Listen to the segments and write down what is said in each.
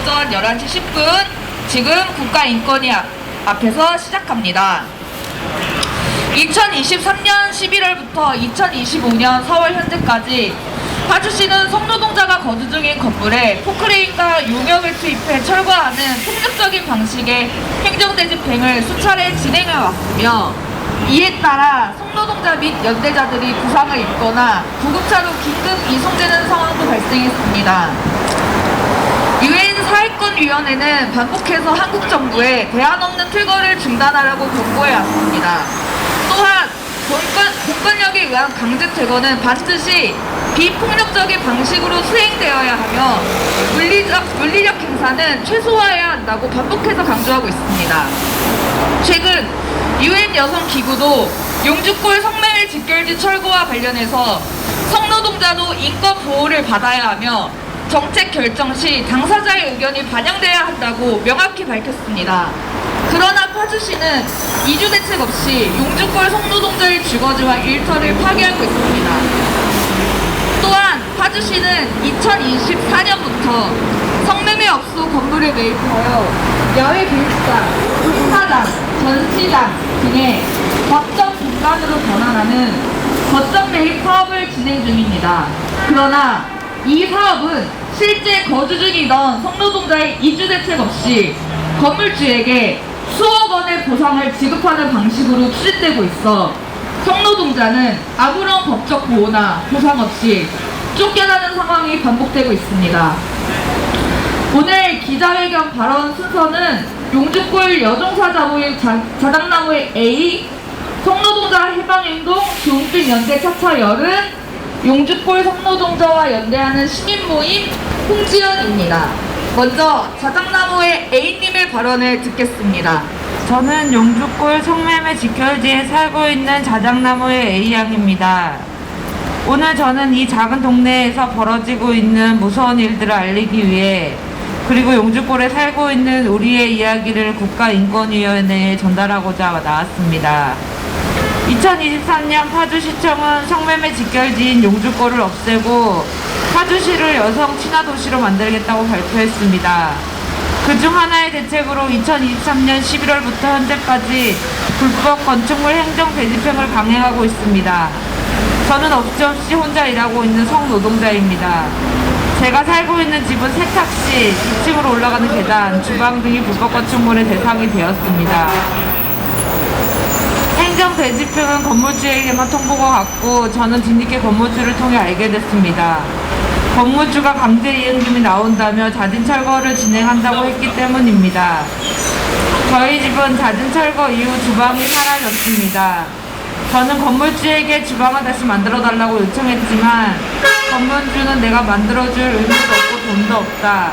오전 11시 10분 지금 국가인권위 앞에서 시작합니다. 2023년 11월부터 2025년 4월 현재까지 파주시는 성노동자가 거주 중인 건물에 포크레인과 용역을 투입해 철거하는 폭력적인 방식의 행정대집행을 수차례 진행해 왔으며, 이에 따라 성노동자 및 연대자들이 부상을 입거나 구급차로 긴급 이송되는 상황도 발생했습니다. 유엔 사회권위원회는 반복해서 한국 정부에 대안 없는 퇴거를 중단하라고 권고해 왔습니다. 또한 공권력에 의한 강제 퇴거는 반드시 비폭력적인 방식으로 수행되어야 하며 물리적 행사는 최소화해야 한다고 반복해서 강조하고 있습니다. 최근 유엔 여성기구도 용주골 성매매 직결지 철거와 관련해서 성노동자도 인권 보호를 받아야 하며 정책 결정 시 당사자의 의견이 반영돼야 한다고 명확히 밝혔습니다. 그러나 파주시는 이주 대책 없이 용주골 성노동자의 주거지와 일터를 파괴하고 있습니다. 또한 파주시는 2024년부터 성매매 업소 건물에 매입하여 야외 비행장, 행사장, 전시장 등의 거점 공간으로 전환하는 거점 매입 사업을 진행 중입니다. 그러나 이 사업은 실제 거주 중이던 성노동자의 이주 대책 없이 건물주에게 수억 원의 보상을 지급하는 방식으로 추진되고 있어 성노동자는 아무런 법적 보호나 보상 없이 쫓겨나는 상황이 반복되고 있습니다. 오늘 기자회견 발언 순서는 용주골 여종사 자작나무의 A, 성노동자 해방행동 조은빛 연대 차차 열은 용주골 성노동자와 연대하는 시민모임 홍지연입니다. 먼저 자작나무의 A님의 발언을 듣겠습니다. 저는 용주골 성매매 직결지에 살고 있는 자작나무의 A양입니다. 오늘 저는 이 작은 동네에서 벌어지고 있는 무서운 일들을 알리기 위해, 그리고 용주골에 살고 있는 우리의 이야기를 국가인권위원회에 전달하고자 나왔습니다. 2023년 파주시청은 성매매 직결지인 용주골을 없애고 파주시를 여성 친화 도시로 만들겠다고 발표했습니다. 그중 하나의 대책으로 2023년 11월부터 현재까지 불법 건축물 행정 대집행을 강행하고 있습니다. 저는 없이 혼자 일하고 있는 성노동자입니다. 제가 살고 있는 집은 세탁실, 2층으로 올라가는 계단, 주방 등이 불법 건축물의 대상이 되었습니다. 행정 대집행은 건물주에게만 통보가 갔고 저는 뒤늦게 건물주를 통해 알게 됐습니다. 건물주가 강제 이행금이 나온다며 자진 철거를 진행한다고 했기 때문입니다. 저희 집은 자진 철거 이후 주방이 사라졌습니다. 저는 건물주에게 주방을 다시 만들어달라고 요청했지만 건물주는 내가 만들어줄 의무도 없고 돈도 없다.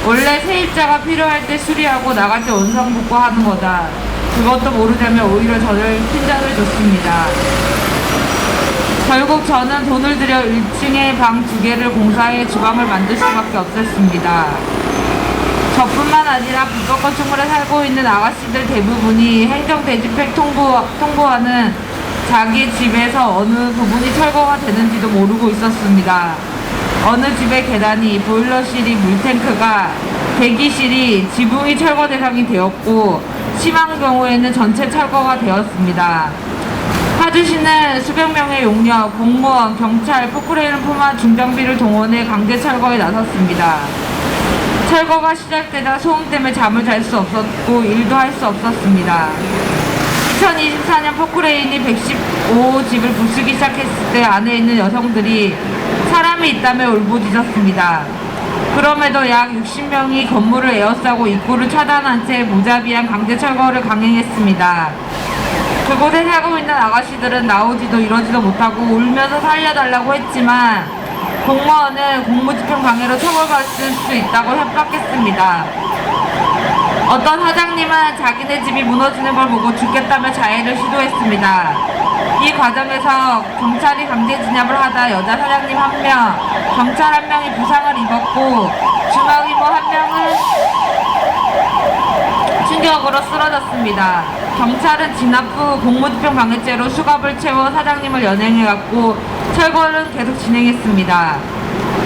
원래 세입자가 필요할 때 수리하고 나갈 때 원상복구하는 거다. 그것도 모르자며 오히려 저를 핀잔을 줬습니다. 결국 저는 돈을 들여 1층에 방 2개를 공사해 주방을 만들 수밖에 없었습니다. 저뿐만 아니라 불법 건축물에 살고 있는 아가씨들 대부분이 행정 대집행 통보하는 자기 집에서 어느 부분이 철거가 되는지도 모르고 있었습니다. 어느 집의 계단이, 보일러실이, 물탱크가, 대기실이, 지붕이 철거 대상이 되었고 심한 경우에는 전체 철거가 되었습니다. 파주시는 수백 명의 용역, 공무원, 경찰, 포크레인을 포함한 중장비를 동원해 강제 철거에 나섰습니다. 철거가 시작되자 소음 때문에 잠을 잘 수 없었고 일도 할 수 없었습니다. 2024년 포크레인이 115집을 부수기 시작했을 때 안에 있는 여성들이 사람이 있다며 울부짖었습니다. 그럼에도 약 60명이 건물을 에워싸고 입구를 차단한 채 무자비한 강제 철거를 강행했습니다. 그곳에 살고 있는 아가씨들은 나오지도 이러지도 못하고 울면서 살려달라고 했지만 공무원은 공무집행 방해로 처벌받을 수 있다고 협박했습니다. 어떤 사장님은 자기네 집이 무너지는 걸 보고 죽겠다며 자해를 시도했습니다. 이 과정에서 경찰이 강제 진압을 하다 여자 사장님 1명, 경찰 1명이 부상을 입었고 중앙이모 1명은 충격으로 쓰러졌습니다. 경찰은 진압 후 공무집행 방해죄로 수갑을 채워 사장님을 연행해갔고 철거는 계속 진행했습니다.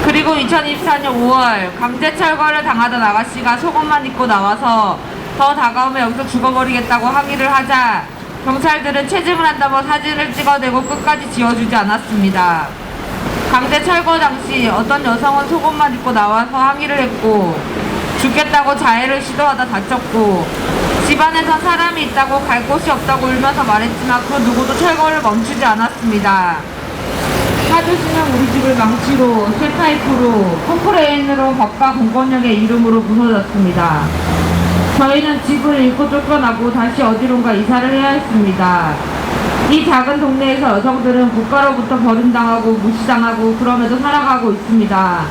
그리고 2024년 5월 강제 철거를 당하던 아가씨가 속옷만 입고 나와서 더 다가오면 여기서 죽어버리겠다고 항의를 하자 경찰들은 채집을 한다며 사진을 찍어대고 끝까지 지워주지 않았습니다. 강제 철거 당시 어떤 여성은 속옷만 입고 나와서 항의를 했고 죽겠다고 자해를 시도하다 다쳤고 집안에선 사람이 있다고 갈 곳이 없다고 울면서 말했지만 그 누구도 철거를 멈추지 않았습니다. 파주시는 우리 집을 망치로, 쇠파이프로, 콘크레인으로 법과 공권력의 이름으로 부서졌습니다. 저희는 집을 잃고 쫓겨나고 다시 어디론가 이사를 해야 했습니다. 이 작은 동네에서 여성들은 국가로부터 버림당하고 무시당하고 그럼에도 살아가고 있습니다.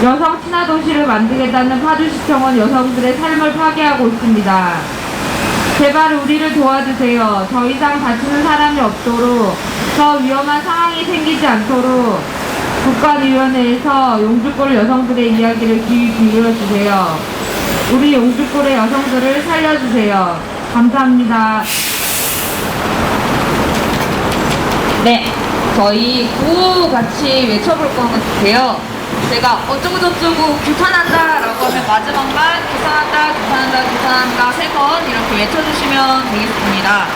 여성 친화 도시를 만들겠다는 파주시청은 여성들의 삶을 파괴하고 있습니다. 제발 우리를 도와주세요. 더 이상 다치는 사람이 없도록, 더 위험한 상황이 생기지 않도록 국가위원회에서 용주골 여성들의 이야기를 귀 기울여주세요. 우리 용주골의 여성들을 살려주세요. 감사합니다. 네, 저희 구호 같이 외쳐볼 건데요. 제가 어쩌고저쩌고 규탄한다 라고 하면 마지막만 규탄한다, 규탄한다, 규탄한다 3번 이렇게 외쳐주시면 되겠습니다.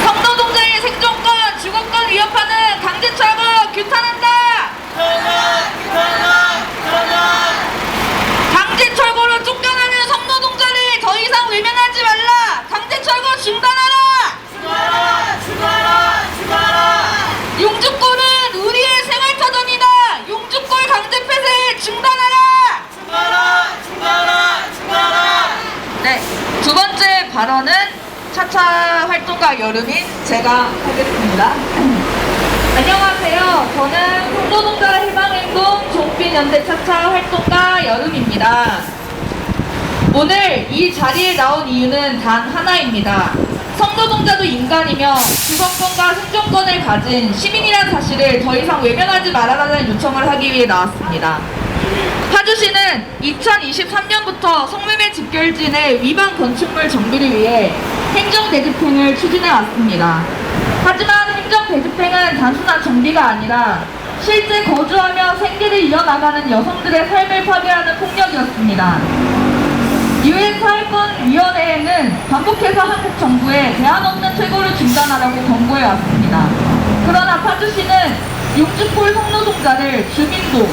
성노동자의 생존권, 주거권 위협하는 강제철거 규탄한다! 강제철거로 쫓겨나는 성노동자를 더 이상 외면하지 말라! 강제철거 중단하라! 용주골은 우리의 생활터전이다! 용주골 강제 폐쇄 중단하라! 네, 두 번째 발언은 차차 활동가 여름인 제가 하겠습니다. 안녕하세요. 저는 성노동자 해방행동 종빛연대 차차 활동가 여름입니다. 오늘 이 자리에 나온 이유는 단 하나입니다. 성노동자도 인간이며 주거권과 생존권을 가진 시민이라는 사실을 더 이상 외면하지 말아달라는 요청을 하기 위해 나왔습니다. 파주시는 2023년부터 성매매 집결진의 위반 건축물 정비를 위해 행정대집행을 추진해 왔습니다. 하지만 행정대집행은 단순한 정비가 아니라 실제 거주하며 생계를 이어나가는 여성들의 삶을 파괴하는 폭력이었습니다. UN 사회권위원회에는 반복해서 한국 정부에 대안 없는 퇴거를 중단하라고 권고해 왔습니다. 그러나 파주시는 용주골 성노동자를 주민도,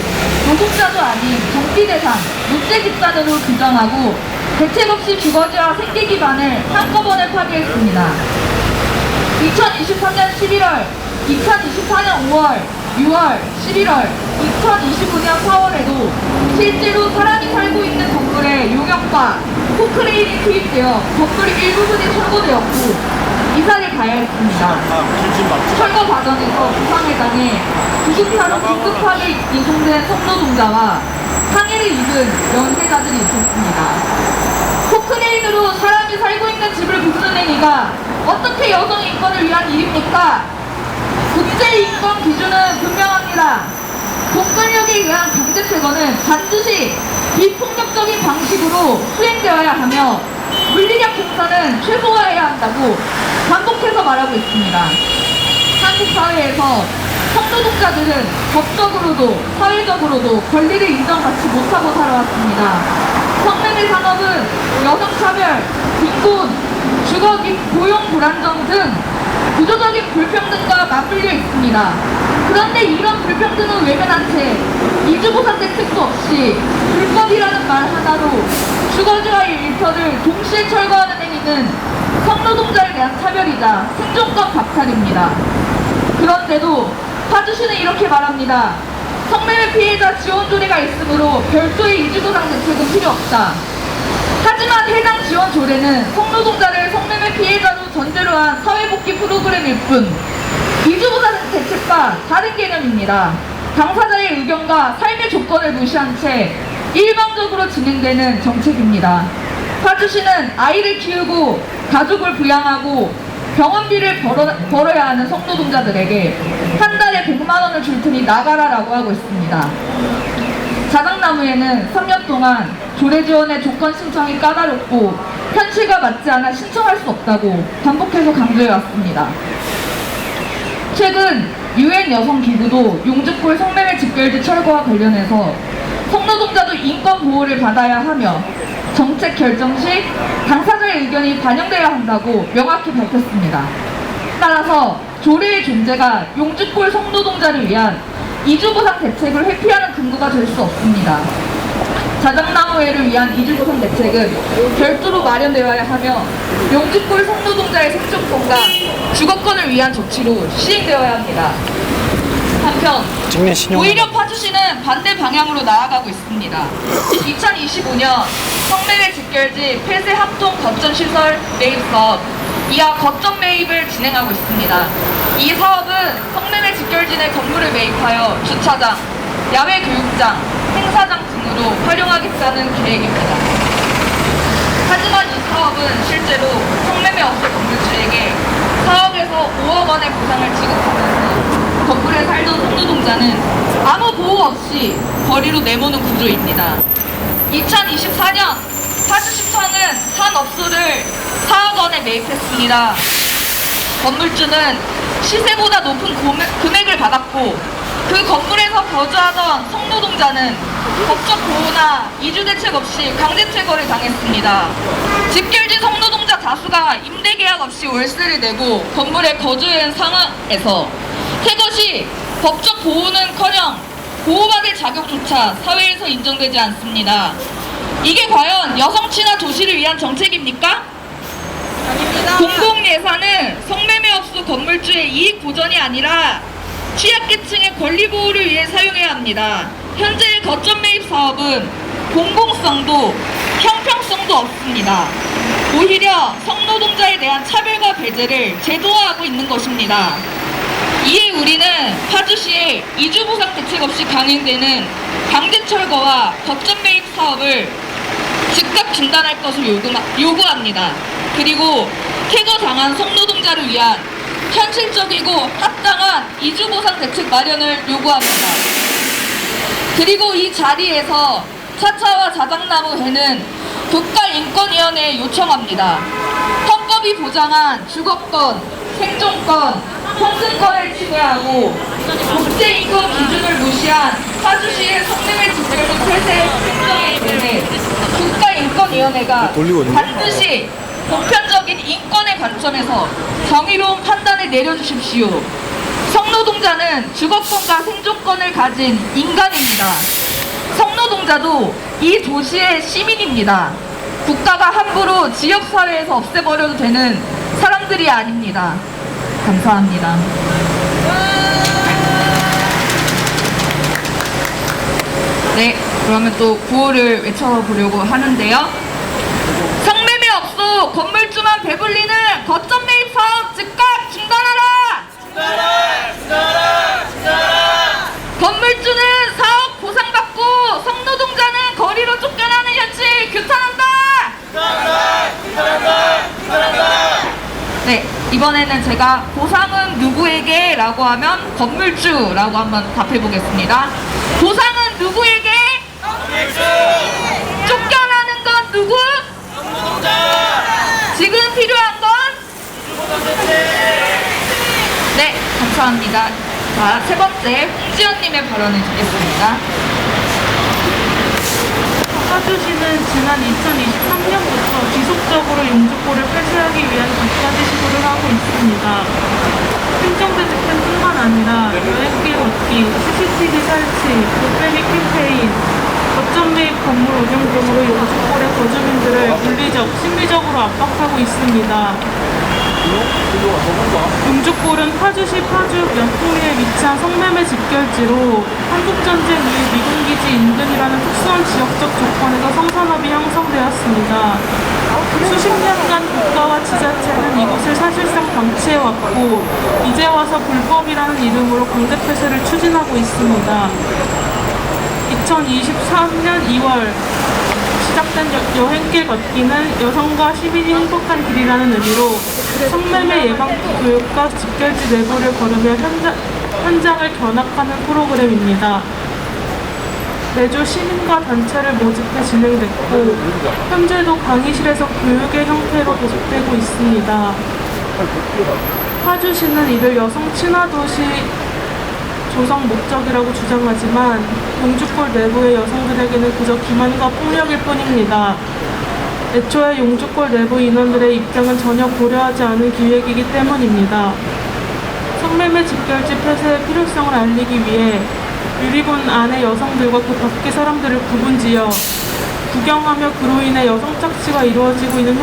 노동자도 아닌 정비대상, 무채집단으로 규정하고 대책 없이 주거지와 생계 기반을 한꺼번에 파괴했습니다. 2023년 11월, 2024년 5월, 6월, 11월, 2029년 4월에도 실제로 사람이 살고 있는 건물에 용역과 콘크레인이 투입되어 건물 일부분이 철거되었고 이사를 가야 했습니다. 철거 과정에서 부상을 당해 구급차로 긴급하게 이송된 성노동자와 상해를 입은 연세자들이 있었습니다. 콘크레인으로 사람이 살고 있는 집을 부수는 행위가 어떻게 여성 인권을 위한 일입니까? 국제인권 기준은 분명합니다. 공권력에 의한 강제퇴거는 반드시 비폭력적인 방식으로 수행되어야 하며 물리력 행사는 최소화해야 한다고 반복해서 말하고 있습니다. 한국 사회에서 성노동자들은 법적으로도 사회적으로도 권리를 인정받지 못하고 살아왔습니다. 성매매 산업은 여성차별, 빈곤, 주거 및 고용 불안정 등 구조적인 불평등과 맞물려 있습니다. 그런데 이런 불평등은 외면한 채 이주보상 대책도 없이 불법이라는 말 하나로 주거지와의 일터를 동시에 철거하는 행위는 성노동자에 대한 차별이자 생존권 박탈입니다. 그런데도 파주시는 이렇게 말합니다. 성매매 피해자 지원 조례가 있으므로 별도의 이주보상 대책은 필요 없다. 하지만 해당 지원 조례는 성노동자를 성매매 피해자로 전제로 한 사회복귀 프로그램일 뿐 이주보상 대책과 다른 개념입니다. 당사자의 의견과 삶의 조건을 무시한 채 일방적으로 진행되는 정책입니다. 파주시는 아이를 키우고 가족을 부양하고 병원비를 벌어야 하는 성노동자들에게 한 달에 100만 원을 줄 테니 나가라라고 하고 있습니다. 자작나무에는 3년 동안 조례 지원의 조건 신청이 까다롭고 현실과 맞지 않아 신청할 수 없다고 반복해서 강조해 왔습니다. 최근 UN 여성기구도 용주골 성매매 직결지 철거와 관련해서 성노동자도 인권 보호를 받아야 하며 정책 결정 시 당사자의 의견이 반영돼야 한다고 명확히 밝혔습니다. 따라서 조례의 존재가 용주골 성노동자를 위한 이주보상 대책을 회피하는 근거가 될 수 없습니다. 자작나무회를 위한 이주보상 대책은 별도로 마련되어야 하며 용주골 성노동자의 생존권과 주거권을 위한 조치로 시행되어야 합니다. 한편 오히려 파주시는 반대 방향으로 나아가고 있습니다. 2025년 성매매 직결지 폐쇄 합동 거점시설 매입 사업 이하 거점 매입을 진행하고 있습니다. 이 사업은 성매매 직결지 내 건물을 매입하여 주차장, 야외 교육장, 행사장 등으로 활용하겠다는 계획입니다. 하지만 이 사업은 실제로 성매매 업체 건물주에게 사업에서 5억 원의 보상을 지급하면서 건물에 살던 성노동자는 아무 보호 없이 거리로 내모는 구조입니다. 2024년 파주시청은 한 업소를 4억 원에 매입했습니다. 건물주는 시세보다 높은 금액을 받았고 그 건물에서 거주하던 성노동자는 법적 보호나 이주대책 없이 강제퇴거를 당했습니다. 직결지 성노동자 다수가 임대계약 없이 월세를 내고 건물에 거주한 상황에서 퇴거 시 법적 보호는커녕 보호받을 자격조차 사회에서 인정되지 않습니다. 이게 과연 여성 친화 도시를 위한 정책입니까? 아닙니다. 공공예산은 성매매 업소 건물주의 이익 보전이 아니라 취약계층의 권리 보호를 위해 사용해야 합니다. 현재의 거점 매입 사업은 공공성도 형평성도 없습니다. 오히려 성노동자에 대한 차별과 배제를 제도화하고 있는 것입니다. 이에 우리는 파주시에 이주보상 대책 없이 강행되는 강제철거와 거점 매입 사업을 즉각 중단할 것을 요구합니다. 그리고 퇴거당한 성노동자를 위한 현실적이고 합당한 이주보상 대책 마련을 요구합니다. 그리고 이 자리에서 차차와 자작나무회는 국가인권위원회에 요청합니다. 헌법이 보장한 주거권, 생존권, 평등권을 침해하고 국제인권 기준을 무시한 파주시의 성매매 직결지 폐쇄 행정에 대해 국가인권위원회가 반드시 보편적인 인권의 관점에서 정의로운 판단을 내려주십시오. 성노동자는 주거권과 생존권을 가진 인간입니다. 성노동자도 이 도시의 시민입니다. 국가가 함부로 지역사회에서 없애버려도 되는 사람들이 아닙니다. 감사합니다. 네, 그러면 또 구호를 외쳐보려고 하는데요. 성매매 업소 건물주만 배불리는 거점 매입 사업 즉각 중단하라! 중단하라! 건물주는 사업 보상받고 성노동자는 거리로 쫓겨나는 현실 규탄한다! 네, 이번에는 제가 보상은 누구에게? 라고 하면 건물주라고 한번 답해보겠습니다. 보상은 누구에게? 건물주! 쫓겨나는 건 누구? 성노동자! 지금 필요한 건? 네, 감사합니다. 자, 세 번째 홍지연님의 발언을 듣겠습니다. 파주시는 지난 2023년부터 지속적으로 용주골을 폐쇄하기 위한 2가지 시도를 하고 있습니다. 행정대책뿐만 아니라 여행길 걷기, CCTV 설치, 골빼기 캠페인, 거점 매입 건물 운영 등으로 용주골의 거주민들을 물리적, 심리적으로 압박하고 있습니다. 용주골은 파주시 파주 면토리에 위치한 성매매 직결지로 한국전쟁 이후 미군기지 인근이라는 특수한 지역적 조건에서 성산업이 형성되었습니다. 수십 년간 국가와 지자체는 이곳을 사실상 방치해왔고 이제 와서 불법이라는 이름으로 강제 폐쇄를 추진하고 있습니다. 2023년 2월 시작된 여행길 걷기는 여성과 시민이 행복한 길이라는 의미로 성매매 예방 교육과 직결지 내부를 걸으며 현장을 견학하는 프로그램입니다. 매주 시민과 단체를 모집해 진행됐고 현재도 강의실에서 교육의 형태로 계속되고 있습니다. 파주시는 이를 여성 친화 도시 조성 목적이라고 주장하지만 용주골 내부의 여성들에게는 그저 기만과 폭력일 뿐입니다. 애초에 용주골 내부 인원들의 입장은 전혀 고려하지 않은 기획이기 때문입니다. 성매매 집결지 폐쇄의 필요성을 알리기 위해 유리군 안의 여성들과 그 밖의 사람들을 구분지어 구경하며 그로 인해 여성 착취가 이루어지고 있는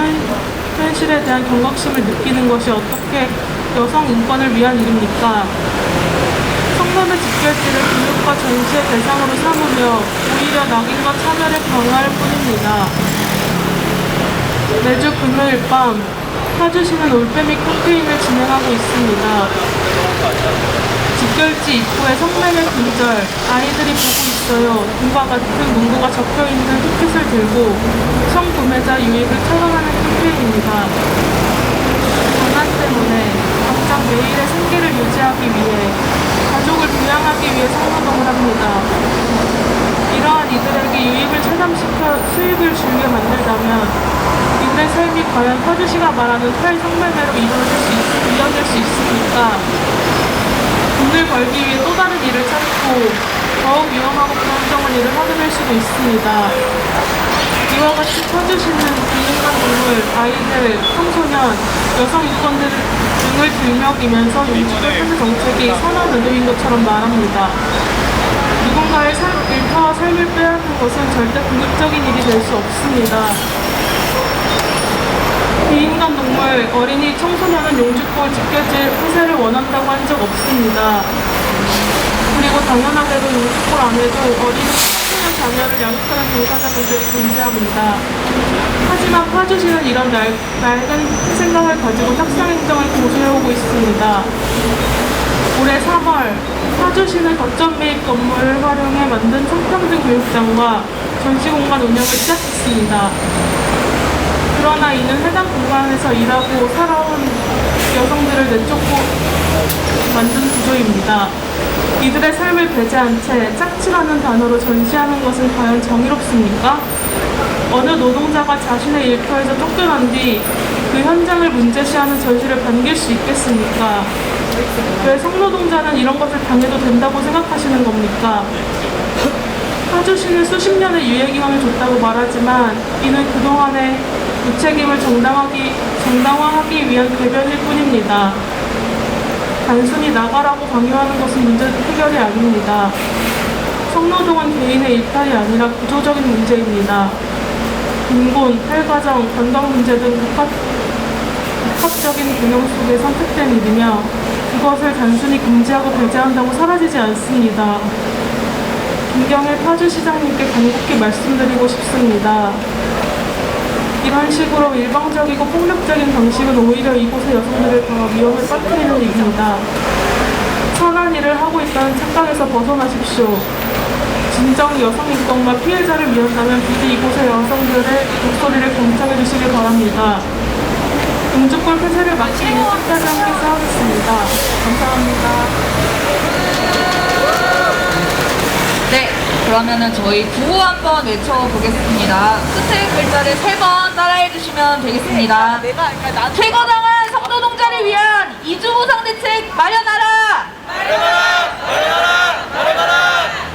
현실에 대한 경각심을 느끼는 것이 어떻게 여성 인권을 위한 일입니까? 성매매 집결지를 교육과 전시의 대상으로 삼으며 오히려 낙인과 차별을 강화할 뿐입니다. 매주 금요일 밤 파주시는 올빼미 캠페인을 진행하고 있습니다. 집결지 입구에 성매매 금절, 아이들이 보고 있어요 등과 같은 문구가 적혀있는 티켓을 들고 성구매자 유익을 차원하는 캠페인입니다. 가난 때문에 당장 매일의 생계를 유지하기 위해 가족을 부양하기 위해 성노동을 합니다. 이러한 이들에게 유익을 체감시켜 수익을 줄게 만들다면 이들의 삶이 과연 파주시가 말하는 탈성매매로 이어질 수 있습니까? 돈을 벌기 위해 또 다른 일을 찾고 더욱 위험하고 불안정한 일을 하게 될 수도 있습니다. 이와 같이 파주시는 비인간 동물, 아이들, 청소년, 여성 인권들 등을 들먹이면서 용주골 폐쇄 정책이 선한 의도인 것처럼 말합니다. 누군가의 일터와 삶을 빼앗는 것은 절대 궁극적인 일이 될 수 없습니다. 비인간 동물, 어린이, 청소년은 용주골 집결지 폐쇄를 원한다고 한 적 없습니다. 그리고 당연하게도 용주골 안에도 어린이, 청소년 자녀를 양육하는 종사자분들이 존재합니다. 하지만 파주시는 이런 낡은 생각을 가지고 협상행정을 고수해오고 있습니다. 올해 3월, 파주시는 거점 매입 건물을 활용해 만든 성평등 교육장과 전시공간 운영을 시작했습니다. 그러나 이는 해당 공간에서 일하고 살아온 여성들을 내쫓고 만든 구조입니다. 이들의 삶을 배제한 채 짝치라는 단어로 전시하는 것은 과연 정의롭습니까? 어느 노동자가 자신의 일터에서 쫓겨난 뒤 그 현장을 문제시하는 전시를 반길 수 있겠습니까? 왜 성노동자는 이런 것을 당해도 된다고 생각하시는 겁니까? 파주시는 수십 년의 유예기간을 줬다고 말하지만 이는 그동안의 무책임을 정당화하기 위한 궤변일 뿐입니다. 단순히 나가라고 강요하는 것은 문제 해결이 아닙니다. 성노동은 개인의 일탈이 아니라 구조적인 문제입니다. 빈곤, 탈가정, 건강 문제 등 복합적인 균형 속에 선택된 일이며 그것을 단순히 금지하고 배제한다고 사라지지 않습니다. 김경애 파주시장님께 간곡히 말씀드리고 싶습니다. 이런 식으로 일방적이고 폭력적인 방식은 오히려 이곳의 여성들을 더 위험에 빠뜨리는 일입니다. 선한 일을 하고 있다는 착각에서 벗어나십시오. 진정 여성 인권과 피해자를 위한다면 부디 이곳의 여성들의 목소리를 경청해 주시길 바랍니다. 용주골 폐쇄를 막기 위해 끝까지 함께 싸우겠습니다. 감사합니다. 네, 그러면은 저희 구호 한번 외쳐보겠습니다. 끝에 글자를 3번 따라해 주시면 되겠습니다. 퇴거당한 성노동자를 위한 이주보상대책 마련하라!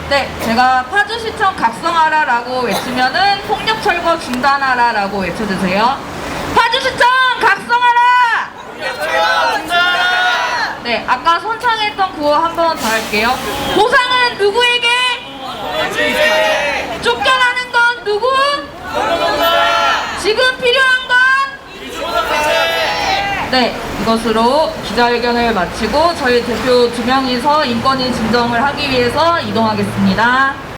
네, 제가 파주시청 각성하라라고 외치면은 폭력철거 중단하라라고 외쳐주세요. 파주시청 각성하라! 네, 아까 선창했던 구호 한 번 더 할게요. 보상은 누구에게? 쫓겨나는 건 누구? 지금 필요한 건? 네, 이것으로 기자회견을 마치고 저희 대표 2명이서 인권위 진정을 하기 위해서 이동하겠습니다.